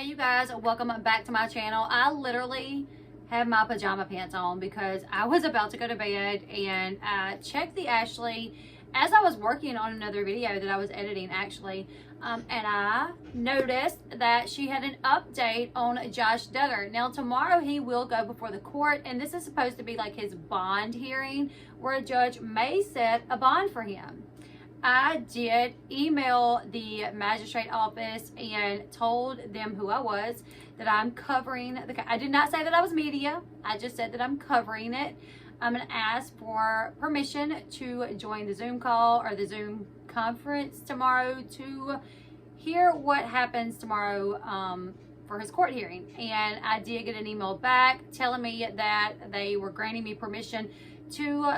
Hey you guys, welcome back to my channel. I literally have my pajama pants on because I was about to go to bed, and I checked the Ashley as I was working on another video that I was editing actually, and I noticed that she had an update on Josh Duggar. Now tomorrow he will go before the court, and this is supposed to be like his bond hearing where a judge may set a bond for him. I did email the magistrate office and told them who I was, that I'm covering the, I did not say that I was media. I just said that I'm covering it. I'm going to ask for permission to join the Zoom call or the Zoom conference tomorrow to hear what happens tomorrow for his court hearing. And I did get an email back telling me that they were granting me permission to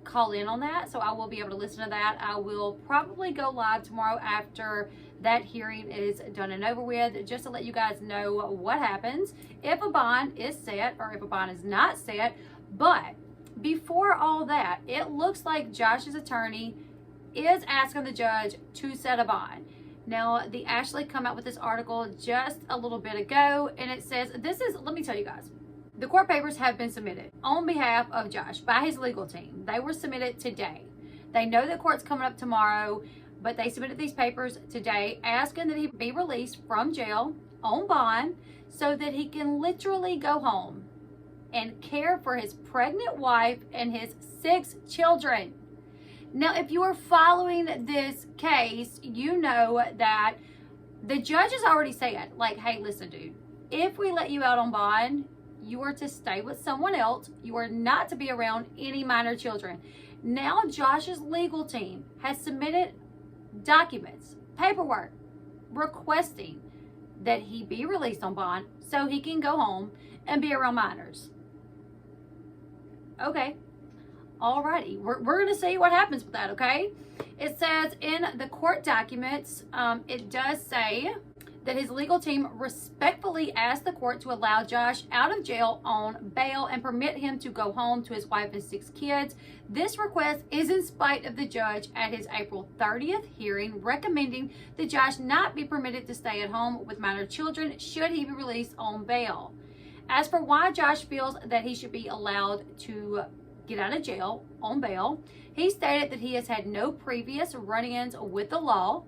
call in on that, so I will be able to listen to that. I will probably go live tomorrow after that hearing is done and over with, just to let you guys know what happens if a bond is set or if a bond is not set. But before all that, it looks like Josh's attorney is asking the judge to set a bond. Now, the Ashley come out with this article just a little bit ago, and it says, this is, let me tell you guys, the court papers have been submitted on behalf of Josh by his legal team. They were submitted today. They know that court's coming up tomorrow, but they submitted these papers today asking that he be released from jail on bond so that he can literally go home and care for his pregnant wife and his 6 children. Now, if you are following this case, you know that the judge has already said, like, hey, listen, dude, if we let you out on bond, you are to stay with someone else. You are not to be around any minor children. Now Josh's legal team has submitted documents, paperwork, requesting that he be released on bond so he can go home and be around minors. Okay. Alrighty. We're going to see what happens with that, okay? It says in the court documents, it does say that his legal team respectfully asked the court to allow Josh out of jail on bail and permit him to go home to his wife and 6 kids. This request is in spite of the judge at his April 30th hearing recommending that Josh not be permitted to stay at home with minor children should he be released on bail. As for why Josh feels that he should be allowed to get out of jail on bail, he stated that he has had no previous run-ins with the law,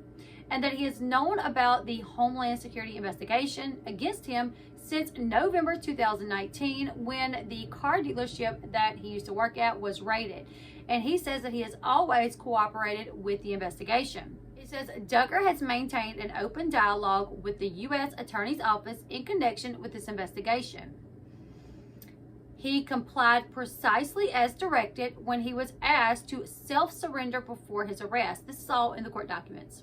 and that he has known about the Homeland Security investigation against him since November 2019 when the car dealership that he used to work at was raided. And he says that he has always cooperated with the investigation. It says Duggar has maintained an open dialogue with the U.S. Attorney's Office in connection with this investigation. He complied precisely as directed when he was asked to self-surrender before his arrest. This is all in the court documents.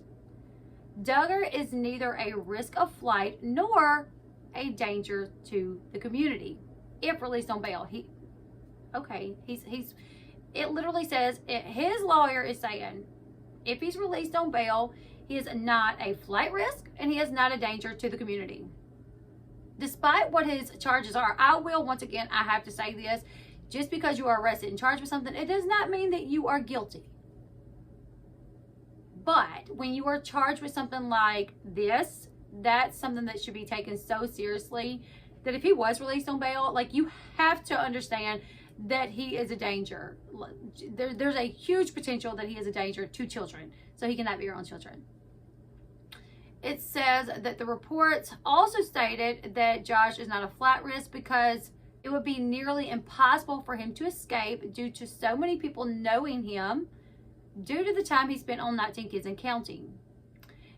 Duggar is neither a risk of flight nor a danger to the community if released on bail. It literally says, his lawyer is saying, if he's released on bail, he is not a flight risk and he is not a danger to the community. Despite what his charges are, I will, once again, I have to say this, just because you are arrested and charged with something, it does not mean that you are guilty. But when you are charged with something like this, that's something that should be taken so seriously that if he was released on bail, like, you have to understand that he is a danger. There's a huge potential that he is a danger to children, so he cannot be around children. It says that the reports also stated that Josh is not a flight risk because it would be nearly impossible for him to escape due to so many people knowing him, due to the time he spent on 19 Kids and Counting.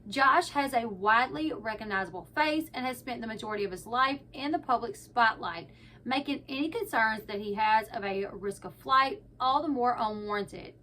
Josh has a widely recognizable face and has spent the majority of his life in the public spotlight, making any concerns that he has of a risk of flight all the more unwarranted.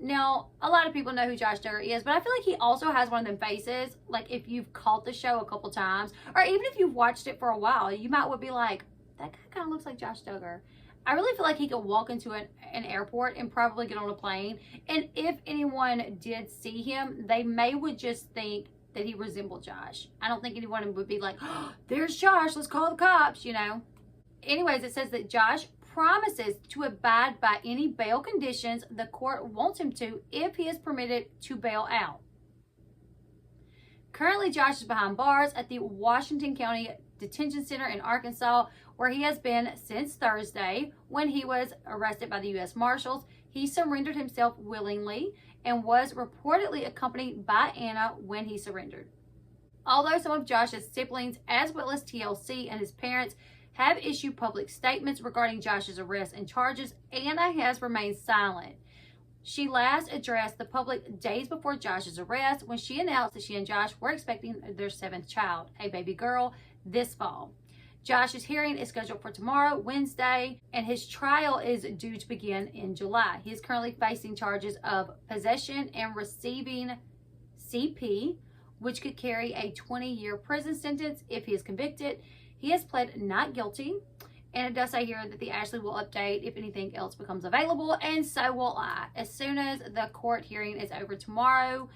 Now, a lot of people know who Josh Duggar is, but I feel like he also has one of them faces, like if you've caught the show a couple times, or even if you've watched it for a while, you might be like, that guy kind of looks like Josh Duggar. I really feel like he could walk into an airport and probably get on a plane. And if anyone did see him, they would just think that he resembled Josh. I don't think anyone would be like, oh, there's Josh, let's call the cops, you know. Anyways, it says that Josh promises to abide by any bail conditions the court wants him to if he is permitted to bail out. Currently, Josh is behind bars at the Washington County Detention Center in Arkansas, where he has been since Thursday when he was arrested by the U.S. Marshals. He surrendered himself willingly and was reportedly accompanied by Anna when he surrendered. Although some of Josh's siblings, as well as TLC and his parents, have issued public statements regarding Josh's arrest and charges, Anna has remained silent. She last addressed the public days before Josh's arrest when she announced that she and Josh were expecting their 7th child, a baby girl, this fall. Josh's hearing is scheduled for tomorrow, Wednesday, and his trial is due to begin in July. He is currently facing charges of possession and receiving CP, which could carry a 20-year prison sentence if he is convicted. He has pled not guilty, and it does say here that the Ashley will update if anything else becomes available, and so will I. As soon as the court hearing is over tomorrow,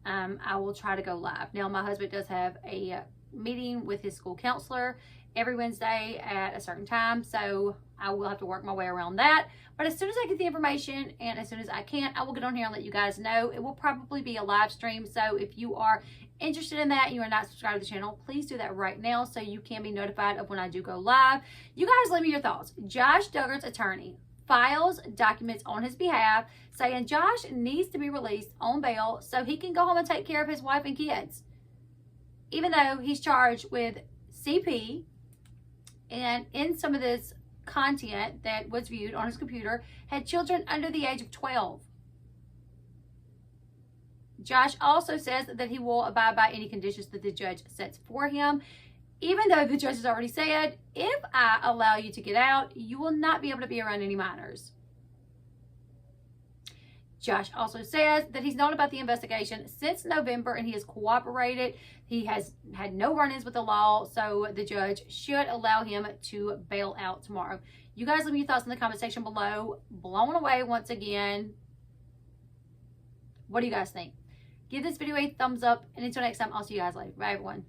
I will try to go live. Now, my husband does have a meeting with his school counselor every Wednesday at a certain time, so I will have to work my way around that. But as soon as I get the information and as soon as I can, I will get on here and let you guys know. It will probably be a live stream, so if you are interested in that and you are not subscribed to the channel, please do that right now so you can be notified of when I do go live. You guys let me your thoughts. Josh Duggar's attorney files documents on his behalf saying Josh needs to be released on bail so he can go home and take care of his wife and kids, even though he's charged with CP. And in some of this content that was viewed on his computer had children under the age of 12. Josh also says that he will abide by any conditions that the judge sets for him, even though the judge has already said, if I allow you to get out, you will not be able to be around any minors. Josh also says that he's known about the investigation since November and he has cooperated. He has had no run-ins with the law, so the judge should allow him to bail out tomorrow. You guys leave me your thoughts in the comment section below. Blown away once again. What do you guys think? Give this video a thumbs up, and until next time, I'll see you guys later. Bye, everyone.